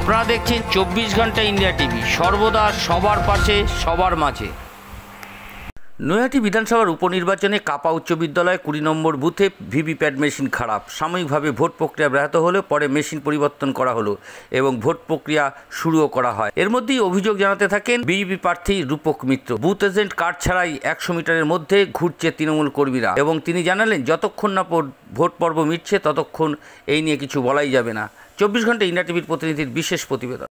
আপনারা দেখছেন 24 ঘন্টা ইন্ডিয়া টিভি, সর্বদা সবার পাশে সবার মাঝে। নৈহাটি বিধানসভার উপনির্বাচনে কাপা উচ্চ বিদ্যালয়ে 20 নম্বর বুথে ভিভিপ্যাট মেশিন খারাপ। সাময়িকভাবে ভোট প্রক্রিয়া ব্যাহত হলে পরে মেশিন পরিবর্তন করা হলো এবং ভোট প্রক্রিয়া শুরুও করা হয়। এর মধ্যেই অভিযোগ জানাতে থাকেন বিজেপি প্রার্থী রূপক মিত্র। বুথ এজেন্ট কার্ড ছাড়াই 100 মিটারের মধ্যে ঘুরছে তৃণমূল কর্মীরা এবং তিনি জানালেন যতক্ষণ না ভোট পর্ব মিটছে ততক্ষণ এই নিয়ে কিছু বলাই যাবে না। 24 ঘন্টা ইন্ডিয়া টিভির প্রতিনিধির বিশেষ প্রতিবেদন।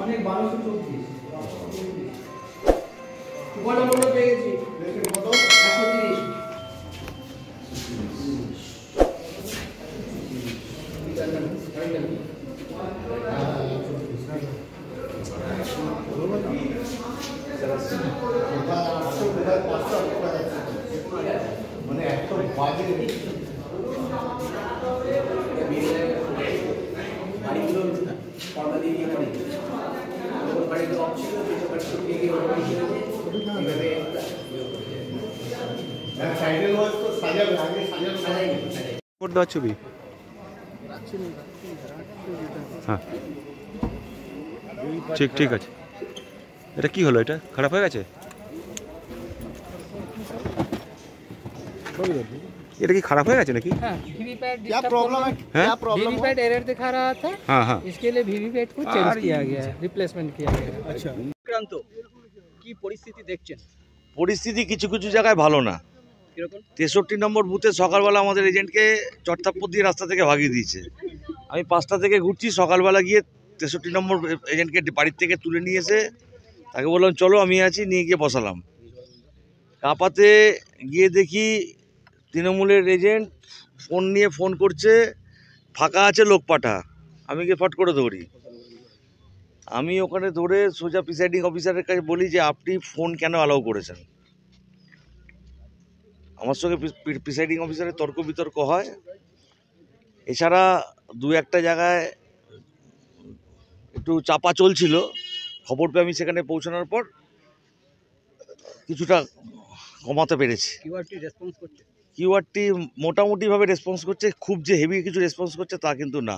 অনেক 1234 বড় বড় পেয়ে গেছি কত 130 মানে এত বাজে বাড়িগুলো পর্দা দিয়ে গিয়ে বাড়ি বাড়িগুলো অপছিল দিয়ে গিয়ে ছবি হ্যাঁ ঠিক আছে। এটা কি হলো? এটা খারাপ হয়ে গেছে? এটা কি खराब हो गया नाकि? हाँ, वीवीपैट क्या प्रॉब्लम है? क्या प्रॉब्लम? वीवीपैट एरर दिखा रहा था। हाँ इसके लिए वीवीपैट को चेंज किया गया है, रिप्लेसमेंट किया गया है। अच्छा, ক্রান্ত কি পরিস্থিতি দেখছেন? পরিস্থিতি কিছু কিছু জায়গায় ভালো না। কিরকম? 63 নম্বর বুথে সকালবেলা আমাদের এজেন্টকে চটথাপ্পড় দিয়ে রাস্তা থেকে ভাগিয়ে দিয়েছে। আমি 5টা থেকে ঘুরছি, সকালবেলা গিয়ে 63 নম্বর এজেন্টকে বাড়ির থেকে তুলে নিয়ে এসে তাকে বললাম চলো আমি আছি, নিয়ে গিয়ে বসালাম। কাপাতে গিয়ে দেখি তৃণমূলের এজেন্ট ফোন করছে, ফাঁকা আছে লোক পাঠা। আমি গিয়ে ফট করে দৌড়ি। আমি ওখানে ধরে সোজা প্রিসাইডিং অফিসারের কাছে বলি যে আপনি ফোন কেন অ্যালাউ করেছেন। আমার সঙ্গে প্রিসাইডিং অফিসারের তর্ক বিতর্ক হয়। এছাড়া দু একটা জায়গায় একটু চাপা চলছিল, খবর পেয়ে আমি সেখানে পৌঁছানোর পর কিছুটা কমাতে পেরেছি। কিউআরটি মোটামুটিভাবে রেসপন্স করছে, খুব যে হেভি কিছু রেসপন্স করছে তা কিন্তু না।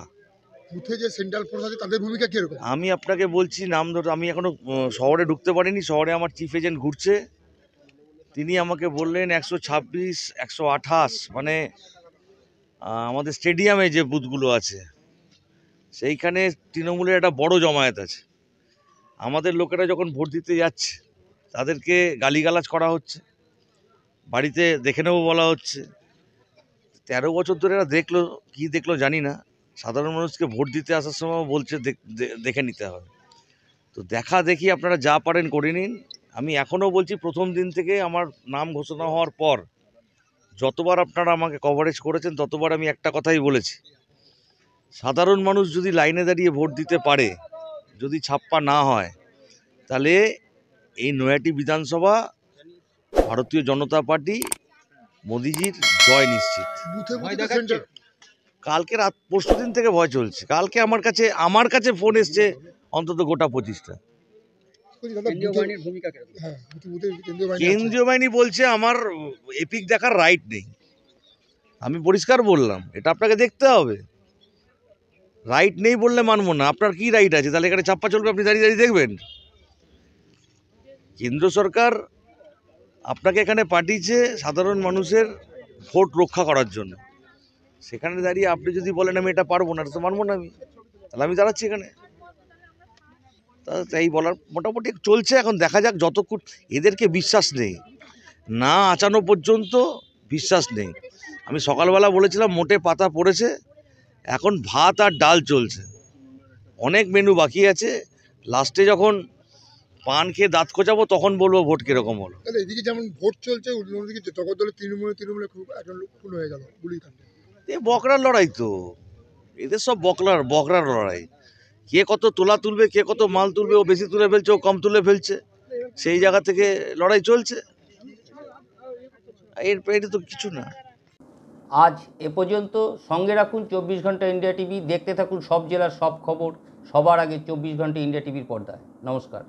বুথে যে সেন্ট্রাল ফোর্স আছে তাদের ভূমিকা কি রকম? আমি আপনাকে বলছি নাম ধরে, আমি এখনো শহরে ঢুকতে পারিনি। শহরে আমার চিফ এজেন্ট ঘুরছে, তিনি আমাকে বললেন 126, 128 মানে আমাদের স্টেডিয়ামে যে বুথগুলো আছে সেইখানে তৃণমূলের একটা বড় জমায়েত আছে। আমাদের লোকেরা যখন ভোট দিতে যাচ্ছে তাদেরকে গালিগালাজ করা হচ্ছে, বাড়িতে দেখে নেবো বলা হচ্ছে। 13 বছর ধরে এরা দেখলো জানি না, সাধারণ মানুষকে ভোট দিতে আসার সময় বলছে দেখে নিতে হবে। তো দেখা দেখি আপনারা যা পারেন করে নিন। আমি এখনও বলছি, প্রথম দিন থেকে আমার নাম ঘোষণা হওয়ার পর যতবার আপনারা আমাকে কভারেজ করেছেন ততবার আমি একটা কথাই বলেছি, সাধারণ মানুষ যদি লাইনে দাঁড়িয়ে ভোট দিতে পারে, যদি ছাপ্পা না হয়, তাহলে এই নৈহাটি বিধানসভা ভারতীয় জনতা পার্টি মোদিজির জয় নিশ্চিত। কালকে রাত পরশু দিন থেকে ভয় চলছে। কালকে আমার কাছে ফোন এসছে অন্তত গোটা 25টা। কেন্দ্রীয় বাহিনী বলছে আমার এপিক দেখার রাইট নেই। আমি পরিষ্কার বললাম এটা আপনাকে দেখতে হবে। রাইট নেই বললে মানবো না। আপনার কি রাইট আছে? তাহলে এখানে চাপ্পা চলবে, আপনি দাঁড়িয়ে দাঁড়িয়ে দেখবেন? কেন্দ্র সরকার আপনাকে এখানে পাঠিয়েছে সাধারণ মানুষের ভোট রক্ষা করার জন্য। সেখানে দাঁড়িয়ে আপনি যদি বলেন আমি এটা পারবো না, তো মানবো না আমি, তাহলে আমি দাঁড়াচ্ছি এখানে। তাই বলার মোটামুটি চলছে। এখন দেখা যাক, যতক্ষণ এদেরকে বিশ্বাস নেই না আচানো পর্যন্ত বিশ্বাস নেই। আমি সকালবেলা বলেছিলাম মোটে পাতা পড়েছে, এখন ভাত আর ডাল চলছে, অনেক মেনু বাকি আছে। লাস্টে যখন পান খেয়ে দাঁত খোঁচাবো তখন বলবো ভোট কিরকম হলো। এদিকে যেমন ভোট চলছে, অন্যদিকে জগদ্দলে তৃণমূলে খুব একজন লোক খুন হয়ে গেল গুলিকাণ্ডে। এ বকরার লড়াই তো, এদের সব বকরার লড়াই। কে কত তোলা তুলবে, কে কত মাল তুলবে, ও বেশি তুলে ফেলছে, ও কম তুলে ফেলছে। সেই জায়গা থেকে লড়াই চলছে। এটা তো কিছু না। আজ এ পর্যন্ত। সঙ্গে রাখুন 24 ঘন্টা ইন্ডিয়া টিভি। দেখতে থাকুন সব জেলার সব খবর সবার আগে 24 ঘন্টা ইন্ডিয়া টিভির পর্দায়। নমস্কার।